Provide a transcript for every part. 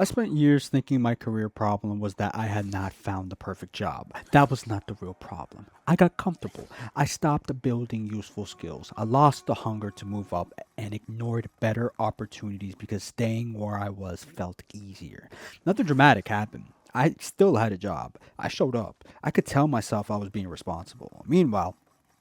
I spent years thinking my career problem was that I had not found the perfect job. That was not the real problem. I got comfortable. I stopped building useful skills. I lost the hunger to move up and ignored better opportunities because staying where I was felt easier. Nothing dramatic happened. I still had a job. I showed up. I could tell myself I was being responsible. Meanwhile,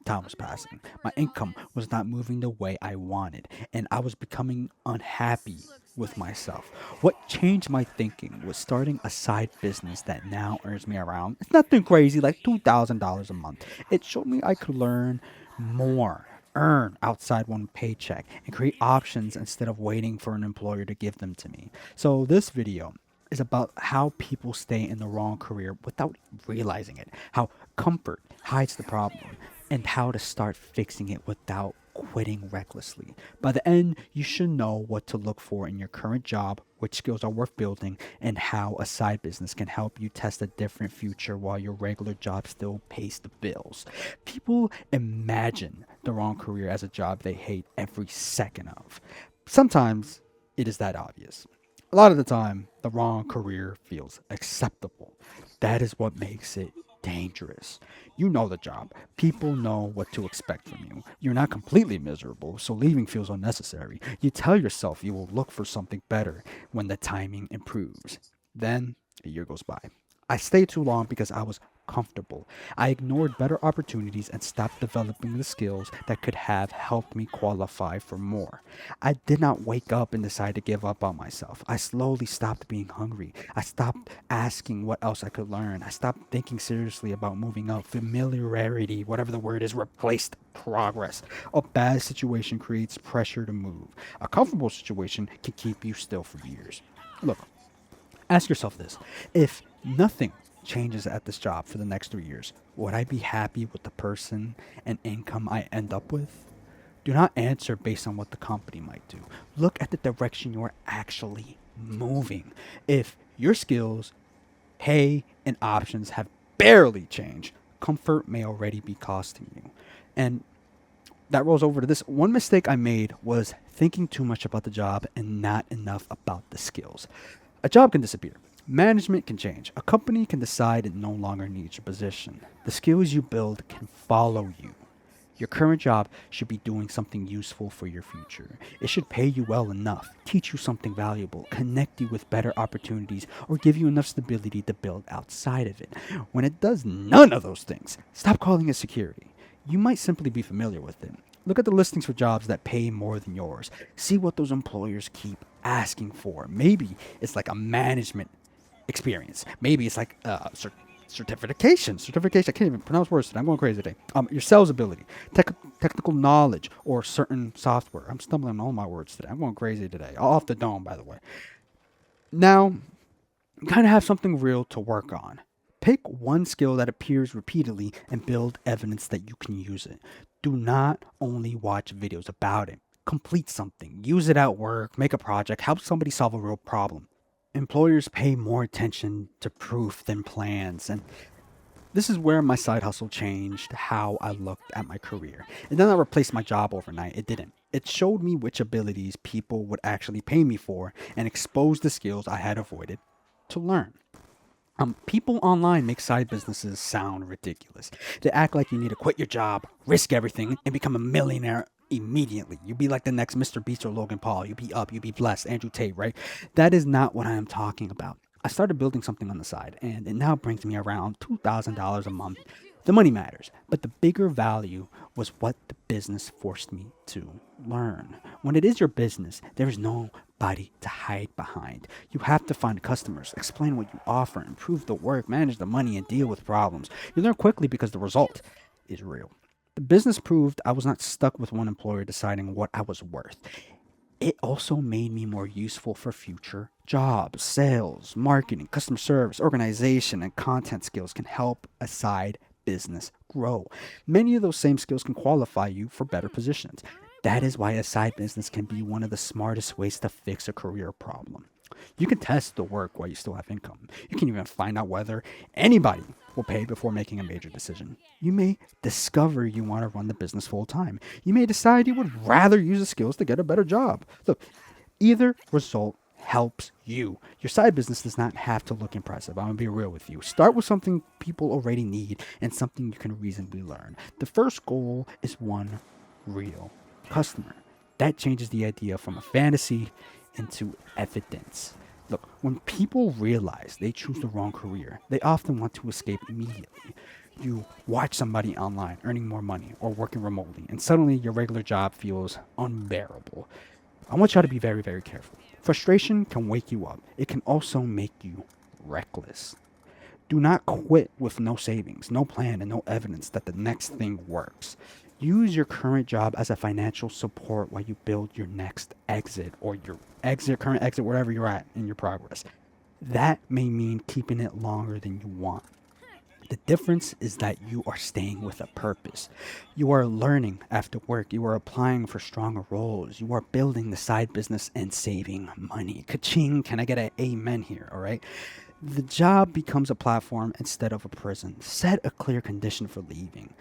time was passing. My income was not moving the way I wanted, and I was becoming unhappy with myself. What changed my thinking was starting a side business that now earns me around, it's nothing crazy, like $2,000 a month. It showed me I could learn more, earn outside one paycheck, and create options instead of waiting for an employer to give them to me. So, this video is about how people stay in the wrong career without realizing it, how comfort hides the problem, and how to start fixing it without quitting recklessly. By the end, you should know what to look for in your current job, which skills are worth building, and how a side business can help you test a different future while your regular job still pays the bills. People imagine the wrong career as a job they hate every second of. Sometimes it is that obvious. A lot of the time, the wrong career feels acceptable. That is what makes it dangerous. You know the job. People know what to expect from you. You're not completely miserable, so leaving feels unnecessary. You tell yourself you will look for something better when the timing improves. Then a year goes by. I stayed too long because I was comfortable. I ignored better opportunities and stopped developing the skills that could have helped me qualify for more. I did not wake up and decide to give up on myself. I slowly stopped being hungry. I stopped asking what else I could learn. I stopped thinking seriously about moving up. Familiarity, whatever the word is, replaced progress. A bad situation creates pressure to move. A comfortable situation can keep you still for years. Look, ask yourself this: if nothing changes at this job for the next 3 years, would I be happy with the person and income I end up with? Do not answer based on what the company might do. Look at the direction you're actually moving. If your skills, pay, and options have barely changed, comfort may already be costing you. And that rolls over to this. One mistake I made was thinking too much about the job and not enough about the skills. A job can disappear. Management can change. A company can decide it no longer needs your position. The skills you build can follow you. Your current job should be doing something useful for your future. It should pay you well enough, teach you something valuable, connect you with better opportunities, or give you enough stability to build outside of it. When it does none of those things, stop calling it security. You might simply be familiar with it. Look at the listings for jobs that pay more than yours. See what those employers keep asking for. Maybe it's like a management experience. Maybe it's like certification. I can't even pronounce words today. I'm going crazy today. Your sales ability, technical knowledge, or certain software. I'm stumbling on all my words today. I'm going crazy today. Off the dome, by the way. Now, you kind of have something real to work on. Pick one skill that appears repeatedly and build evidence that you can use it. Do not only watch videos about it. Complete something. Use it at work. Make a project. Help somebody solve a real problem. Employers pay more attention to proof than plans, and this is where my side hustle changed how I looked at my career. It did not replace my job overnight. It didn't. It showed me which abilities people would actually pay me for and exposed the skills I had avoided to learn. People online make side businesses sound ridiculous. They act like you need to quit your job, risk everything, and become a millionaire immediately. You be like the next Mr. Beast or Logan Paul. You be up, you be blessed, Andrew Tate, right? That is not what I am talking about. I started building something on the side, and it now brings me around $2,000 a month. The money matters, but the bigger value was what the business forced me to learn. When it is your business, there is nobody to hide behind. You have to find customers, explain what you offer, improve the work, manage the money, and deal with problems. You learn quickly because the result is real. The business proved I was not stuck with one employer deciding what I was worth. It also made me more useful for future jobs. Sales, marketing, customer service, organization, and content skills can help a side business grow. Many of those same skills can qualify you for better positions. That is why a side business can be one of the smartest ways to fix a career problem. You can test the work while you still have income. You can even find out whether anybody will pay before making a major decision. You may discover you want to run the business full time. You may decide you would rather use the skills to get a better job. Look, either result helps you. Your side business does not have to look impressive. I'm gonna be real with you. Start with something people already need and something you can reasonably learn. The first goal is one real customer. That changes the idea from a fantasy into evidence. Look, when people realize they choose the wrong career, they often want to escape immediately. You watch somebody online earning more money or working remotely, and suddenly your regular job feels unbearable. I want y'all to be very, very careful. Frustration can wake you up, it can also make you reckless. Do not quit with no savings, no plan, and no evidence that the next thing works. Use your current job as a financial support while you build your next exit or your exit, current exit, wherever you're at in your progress. That may mean keeping it longer than you want. The difference is that you are staying with a purpose. You are learning after work. You are applying for stronger roles. You are building the side business and saving money. Ka-ching, can I get an amen here? All right. The job becomes a platform instead of a prison. Set a clear condition for leaving.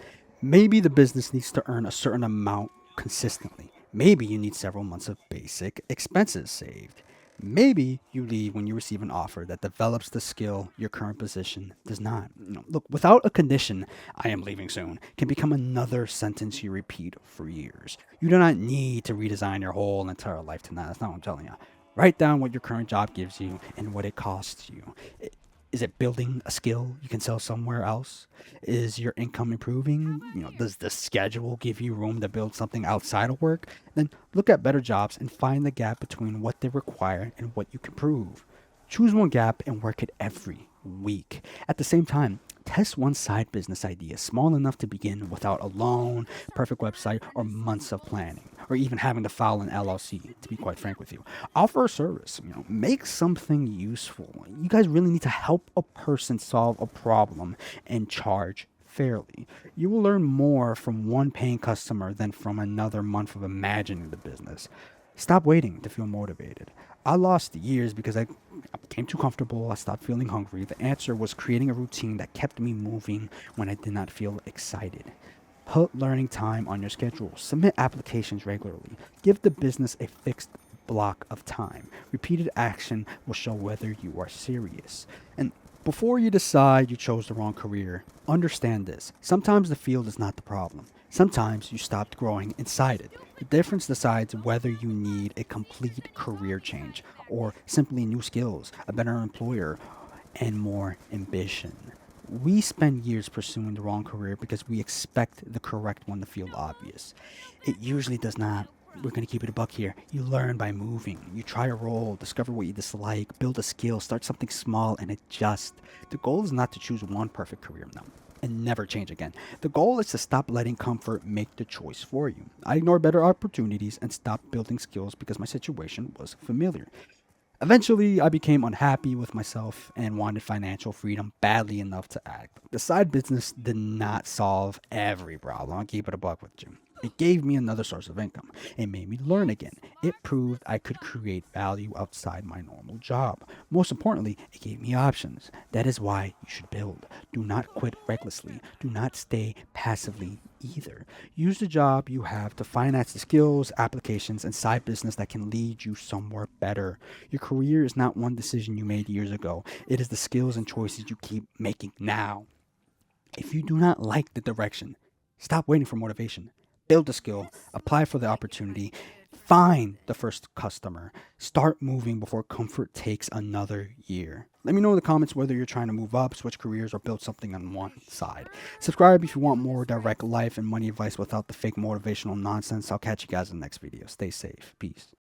Maybe the business needs to earn a certain amount consistently. Maybe you need several months of basic expenses saved. Maybe you leave when you receive an offer that develops the skill your current position does not. Look, without a condition, I am leaving soon, can become another sentence you repeat for years. You do not need to redesign your whole entire life tonight. That's not what I'm telling you. Write down what your current job gives you and what it costs you. Is it building a skill you can sell somewhere else? Is your income improving? Does the schedule give you room to build something outside of work? Then look at better jobs and find the gap between what they require and what you can prove. Choose one gap and work it every week. At the same time, test one side business idea small enough to begin without a loan, perfect website, or months of planning, or even having to file an LLC, to be quite frank with you. Offer a service, make something useful. You guys really need to help a person solve a problem and charge fairly. You will learn more from one paying customer than from another month of imagining the business. Stop waiting to feel motivated. I lost years because I became too comfortable. I stopped feeling hungry. The answer was creating a routine that kept me moving when I did not feel excited. Put learning time on your schedule. Submit applications regularly. Give the business a fixed block of time. Repeated action will show whether you are serious. And before you decide you chose the wrong career, understand this. Sometimes the field is not the problem. Sometimes you stopped growing inside it. The difference decides whether you need a complete career change or simply new skills, a better employer, and more ambition. We spend years pursuing the wrong career because we expect the correct one to feel obvious. It usually does not. We're going to keep it a buck here. You learn by moving. You try a role, discover what you dislike, build a skill, start something small, and adjust. The goal is not to choose one perfect career, no, and never change again. The goal is to stop letting comfort make the choice for you. I ignored better opportunities and stopped building skills because my situation was familiar. Eventually, I became unhappy with myself and wanted financial freedom badly enough to act. The side business did not solve every problem. I'll keep it a buck with you. It gave me another source of income. It made me learn again. It proved I could create value outside my normal job. Most importantly, it gave me options. That is why you should build. Do not quit recklessly. Do not stay passively either. Use the job you have to finance the skills, applications, and side business that can lead you somewhere better. Your career is not one decision you made years ago. It is the skills and choices you keep making now. If you do not like the direction, stop waiting for motivation. Build a skill, apply for the opportunity, find the first customer, start moving before comfort takes another year. Let me know in the comments whether you're trying to move up, switch careers, or build something on one side. Subscribe if you want more direct life and money advice without the fake motivational nonsense. I'll catch you guys in the next video. Stay safe. Peace.